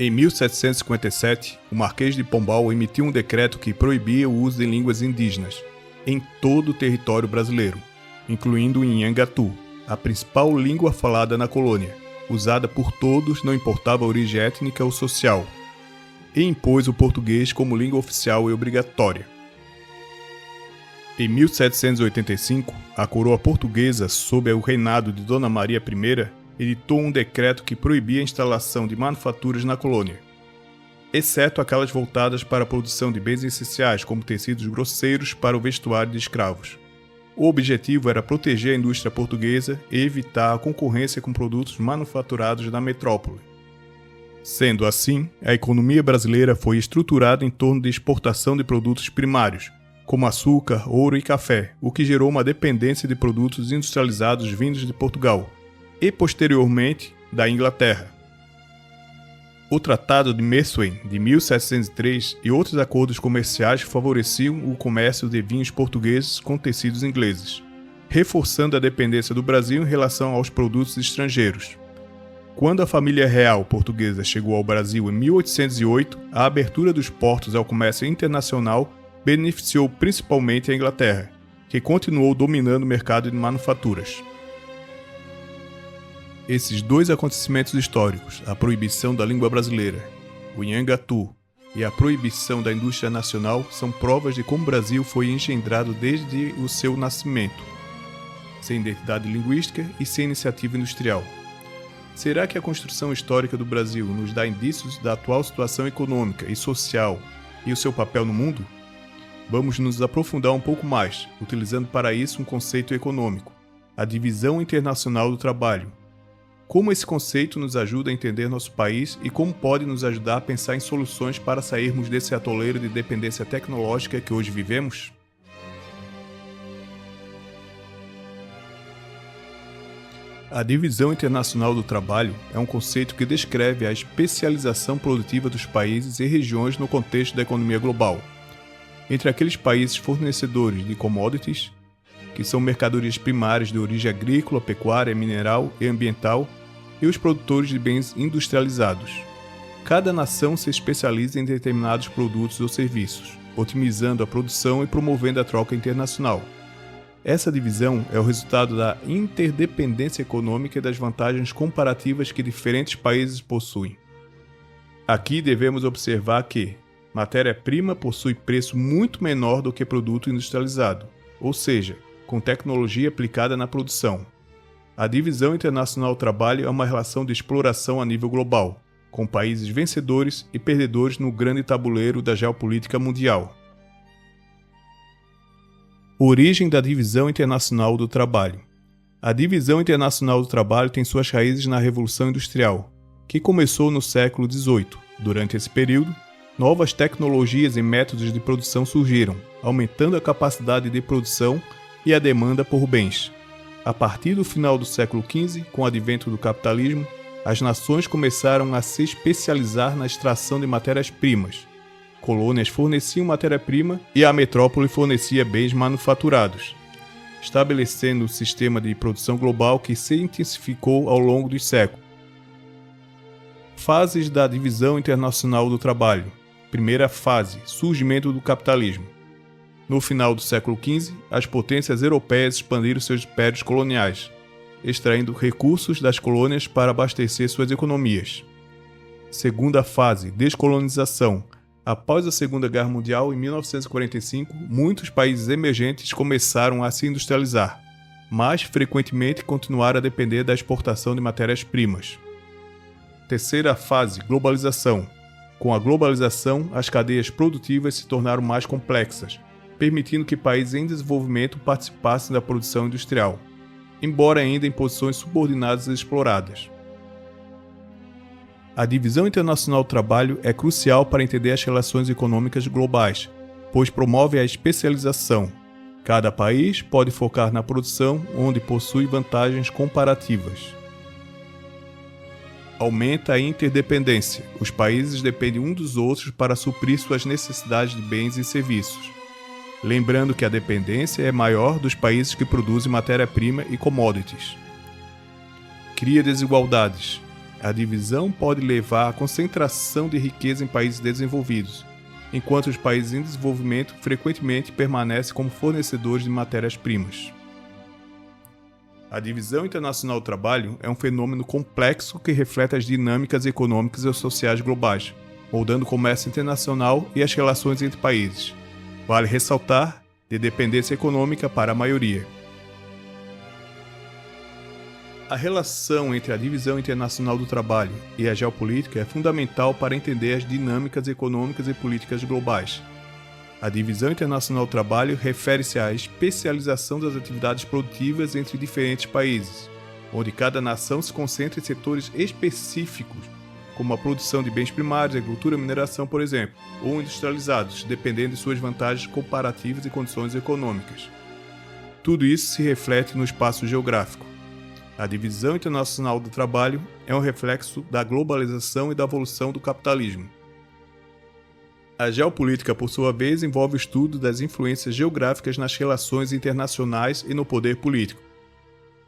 Em 1757, o Marquês de Pombal emitiu um decreto que proibia o uso de línguas indígenas em todo o território brasileiro, incluindo o Inhangatu, a principal língua falada na colônia, usada por todos, não importava a origem étnica ou social, e impôs o português como língua oficial e obrigatória. Em 1785, a coroa portuguesa, sob o reinado de Dona Maria I, editou um decreto que proibia a instalação de manufaturas na colônia, exceto aquelas voltadas para a produção de bens essenciais, como tecidos grosseiros para o vestuário de escravos. O objetivo era proteger a indústria portuguesa e evitar a concorrência com produtos manufaturados da metrópole. Sendo assim, a economia brasileira foi estruturada em torno de exportação de produtos primários, como açúcar, ouro e café, o que gerou uma dependência de produtos industrializados vindos de Portugal e, posteriormente, da Inglaterra. O Tratado de Methuen, de 1703, e outros acordos comerciais favoreciam o comércio de vinhos portugueses com tecidos ingleses, reforçando a dependência do Brasil em relação aos produtos estrangeiros. Quando a família real portuguesa chegou ao Brasil em 1808, a abertura dos portos ao comércio internacional beneficiou principalmente a Inglaterra, que continuou dominando o mercado de manufaturas. Esses dois acontecimentos históricos, a proibição da língua brasileira, o Inhangatu, e a proibição da indústria nacional, são provas de como o Brasil foi engendrado desde o seu nascimento, sem identidade linguística e sem iniciativa industrial. Será que a construção histórica do Brasil nos dá indícios da atual situação econômica e social e o seu papel no mundo? Vamos nos aprofundar um pouco mais, utilizando para isso um conceito econômico, a divisão internacional do trabalho. Como esse conceito nos ajuda a entender nosso país e como pode nos ajudar a pensar em soluções para sairmos desse atoleiro de dependência tecnológica que hoje vivemos? A divisão internacional do trabalho é um conceito que descreve a especialização produtiva dos países e regiões no contexto da economia global. Entre aqueles países fornecedores de commodities, que são mercadorias primárias de origem agrícola, pecuária, mineral e ambiental, e os produtores de bens industrializados. Cada nação se especializa em determinados produtos ou serviços, otimizando a produção e promovendo a troca internacional. Essa divisão é o resultado da interdependência econômica e das vantagens comparativas que diferentes países possuem. Aqui devemos observar que matéria-prima possui preço muito menor do que produto industrializado, ou seja, com tecnologia aplicada na produção. A divisão internacional do trabalho é uma relação de exploração a nível global, com países vencedores e perdedores no grande tabuleiro da geopolítica mundial. Origem da divisão internacional do trabalho. A divisão internacional do trabalho tem suas raízes na Revolução Industrial, que começou no século XVIII. Durante esse período, novas tecnologias e métodos de produção surgiram, aumentando a capacidade de produção e a demanda por bens. A partir do final do século XV, com o advento do capitalismo, as nações começaram a se especializar na extração de matérias-primas. Colônias forneciam matéria-prima e a metrópole fornecia bens manufaturados, estabelecendo um sistema de produção global que se intensificou ao longo dos séculos. Fases da divisão internacional do trabalho. Primeira fase, surgimento do capitalismo. No final do século XV, as potências europeias expandiram seus impérios coloniais, extraindo recursos das colônias para abastecer suas economias. Segunda fase, descolonização. Após a Segunda Guerra Mundial, em 1945, muitos países emergentes começaram a se industrializar, mas frequentemente continuaram a depender da exportação de matérias-primas. Terceira fase, globalização. Com a globalização, as cadeias produtivas se tornaram mais complexas, permitindo que países em desenvolvimento participassem da produção industrial, embora ainda em posições subordinadas e exploradas. A divisão internacional do trabalho é crucial para entender as relações econômicas globais, pois promove a especialização. Cada país pode focar na produção onde possui vantagens comparativas. Aumenta a interdependência. Os países dependem uns dos outros para suprir suas necessidades de bens e serviços. Lembrando que a dependência é maior dos países que produzem matéria-prima e commodities. Cria desigualdades. a divisão pode levar à concentração de riqueza em países desenvolvidos, enquanto os países em desenvolvimento frequentemente permanecem como fornecedores de matérias-primas. A divisão internacional do trabalho é um fenômeno complexo que reflete as dinâmicas econômicas e sociais globais, moldando o comércio internacional e as relações entre países. Vale ressaltar, de dependência econômica para a maioria. A relação entre a divisão internacional do trabalho e a geopolítica é fundamental para entender as dinâmicas econômicas e políticas globais. A divisão internacional do trabalho refere-se à especialização das atividades produtivas entre diferentes países, onde cada nação se concentra em setores específicos, como a produção de bens primários, agricultura e mineração, por exemplo, ou industrializados, dependendo de suas vantagens comparativas e condições econômicas. Tudo isso se reflete no espaço geográfico. A divisão internacional do trabalho é um reflexo da globalização e da evolução do capitalismo. A geopolítica, por sua vez, envolve o estudo das influências geográficas nas relações internacionais e no poder político.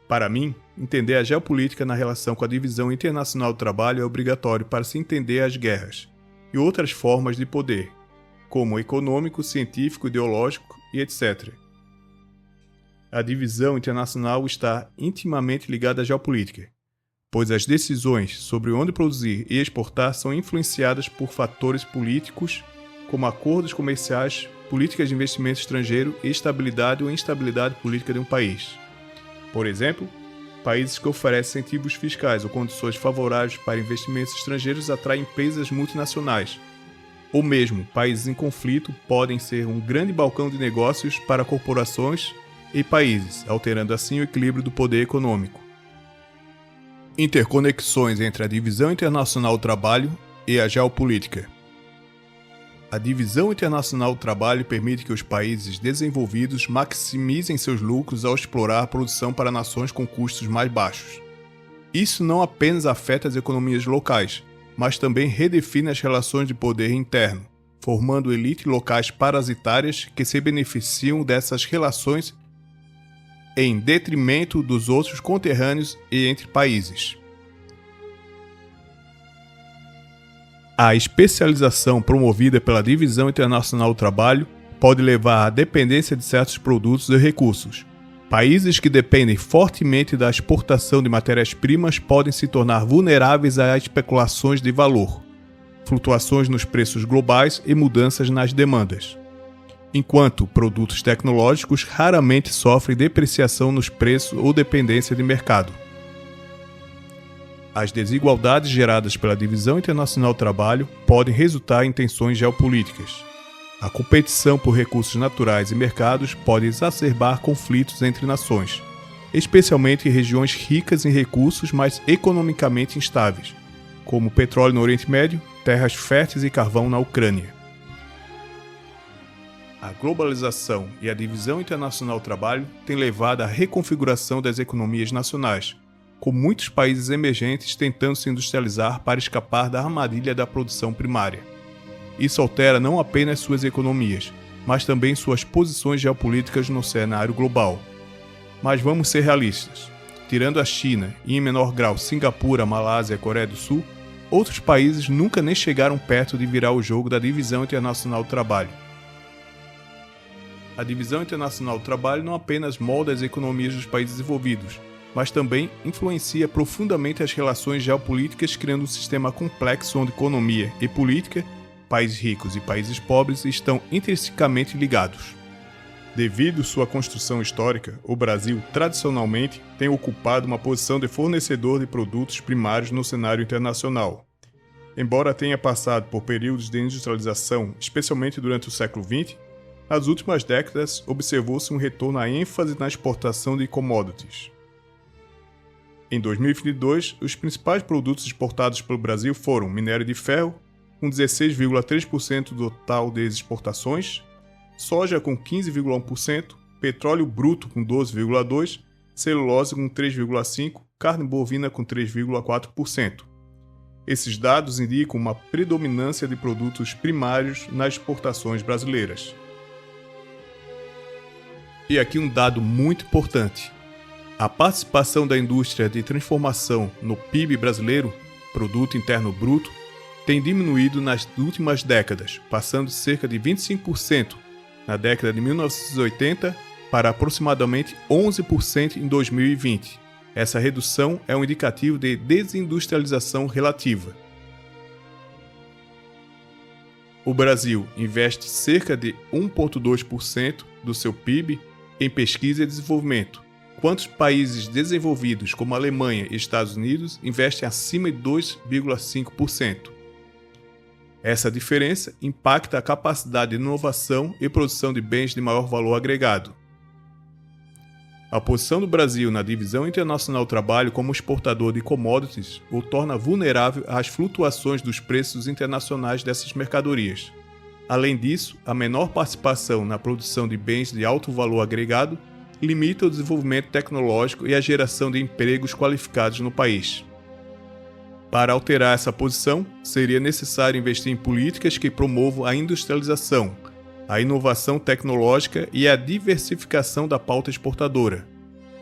Para mim, entender a geopolítica na relação com a divisão internacional do trabalho é obrigatório para se entender as guerras e outras formas de poder, como econômico, científico, ideológico e etc. A divisão internacional está intimamente ligada à geopolítica, pois as decisões sobre onde produzir e exportar são influenciadas por fatores políticos, como acordos comerciais, políticas de investimento estrangeiro e estabilidade ou instabilidade política de um país. Por exemplo, países que oferecem incentivos fiscais ou condições favoráveis para investimentos estrangeiros atraem empresas multinacionais. Ou mesmo, países em conflito podem ser um grande balcão de negócios para corporações e países, alterando assim o equilíbrio do poder econômico. Interconexões entre a divisão internacional do trabalho e a geopolítica. A divisão internacional do trabalho permite que os países desenvolvidos maximizem seus lucros ao explorar a produção para nações com custos mais baixos. Isso não apenas afeta as economias locais, mas também redefine as relações de poder interno, formando elites locais parasitárias que se beneficiam dessas relações em detrimento dos outros conterrâneos e entre países. A especialização promovida pela divisão internacional do trabalho pode levar à dependência de certos produtos e recursos. Países que dependem fortemente da exportação de matérias-primas podem se tornar vulneráveis a especulações de valor, flutuações nos preços globais e mudanças nas demandas, enquanto produtos tecnológicos raramente sofrem depreciação nos preços ou dependência de mercado. As desigualdades geradas pela divisão internacional do trabalho podem resultar em tensões geopolíticas. A competição por recursos naturais e mercados pode exacerbar conflitos entre nações, especialmente em regiões ricas em recursos, mas economicamente instáveis, como petróleo no Oriente Médio, terras férteis e carvão na Ucrânia. A globalização e a divisão internacional do trabalho têm levado à reconfiguração das economias nacionais, com muitos países emergentes tentando se industrializar para escapar da armadilha da produção primária. Isso altera não apenas suas economias, mas também suas posições geopolíticas no cenário global. Mas vamos ser realistas. Tirando a China e, em menor grau, Singapura, Malásia e Coreia do Sul, outros países nunca nem chegaram perto de virar o jogo da divisão internacional do trabalho. A divisão internacional do trabalho não apenas molda as economias dos países desenvolvidos, mas também influencia profundamente as relações geopolíticas, criando um sistema complexo onde economia e política, países ricos e países pobres, estão intrinsecamente ligados. Devido sua construção histórica, o Brasil, tradicionalmente, tem ocupado uma posição de fornecedor de produtos primários no cenário internacional. Embora tenha passado por períodos de industrialização, especialmente durante o século XX, nas últimas décadas observou-se um retorno à ênfase na exportação de commodities. Em 2022, os principais produtos exportados pelo Brasil foram minério de ferro, com 16,3% do total das exportações, soja com 15,1%, petróleo bruto com 12,2%, celulose com 3,5%, carne bovina com 3,4%. Esses dados indicam uma predominância de produtos primários nas exportações brasileiras. E aqui um dado muito importante. A participação da indústria de transformação no PIB brasileiro Produto Interno Bruto, tem diminuído nas últimas décadas, passando de cerca de 25% na década de 1980 para aproximadamente 11% em 2020. Essa redução é um indicativo de desindustrialização relativa. O Brasil investe cerca de 1,2% do seu PIB em pesquisa e desenvolvimento, enquanto os países desenvolvidos como Alemanha e Estados Unidos investem acima de 2,5%. Essa diferença impacta a capacidade de inovação e produção de bens de maior valor agregado. A posição do Brasil na divisão internacional do trabalho como exportador de commodities o torna vulnerável às flutuações dos preços internacionais dessas mercadorias. Além disso, a menor participação na produção de bens de alto valor agregado limita o desenvolvimento tecnológico e a geração de empregos qualificados no país. Para alterar essa posição, seria necessário investir em políticas que promovam a industrialização, a inovação tecnológica e a diversificação da pauta exportadora,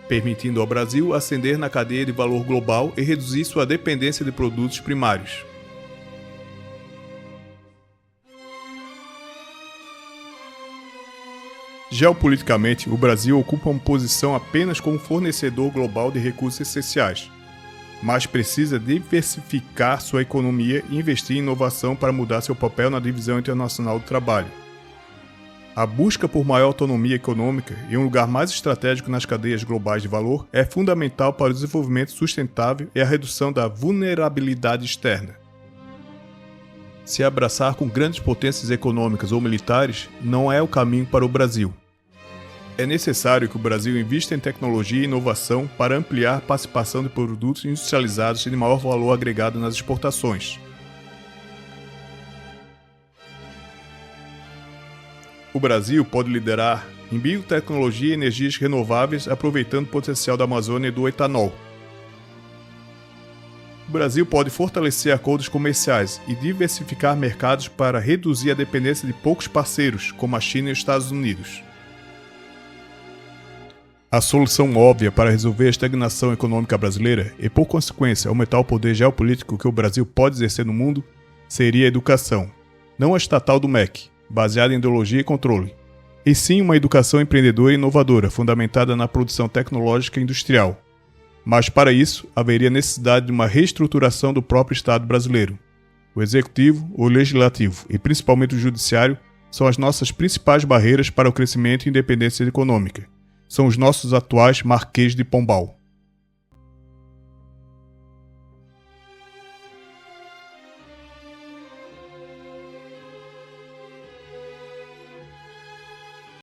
permitindo ao Brasil ascender na cadeia de valor global e reduzir sua dependência de produtos primários. Geopoliticamente, o Brasil ocupa uma posição apenas como fornecedor global de recursos essenciais, mas precisa diversificar sua economia e investir em inovação para mudar seu papel na divisão internacional do trabalho. A busca por maior autonomia econômica e um lugar mais estratégico nas cadeias globais de valor é fundamental para o desenvolvimento sustentável e a redução da vulnerabilidade externa. Se abraçar com grandes potências econômicas ou militares não é o caminho para o Brasil. É necessário que o Brasil invista em tecnologia e inovação para ampliar a participação de produtos industrializados de maior valor agregado nas exportações. O Brasil pode liderar em biotecnologia e energias renováveis, aproveitando o potencial da Amazônia e do etanol. O Brasil pode fortalecer acordos comerciais e diversificar mercados para reduzir a dependência de poucos parceiros, como a China e os Estados Unidos. A solução óbvia para resolver a estagnação econômica brasileira e, por consequência, aumentar o poder geopolítico que o Brasil pode exercer no mundo, seria a educação, não a estatal do MEC, baseada em ideologia e controle, e sim uma educação empreendedora e inovadora, fundamentada na produção tecnológica e industrial. Mas para isso, haveria necessidade de uma reestruturação do próprio Estado brasileiro. O Executivo, o Legislativo e principalmente o Judiciário são as nossas principais barreiras para o crescimento e independência econômica. São os nossos atuais Marquês de Pombal.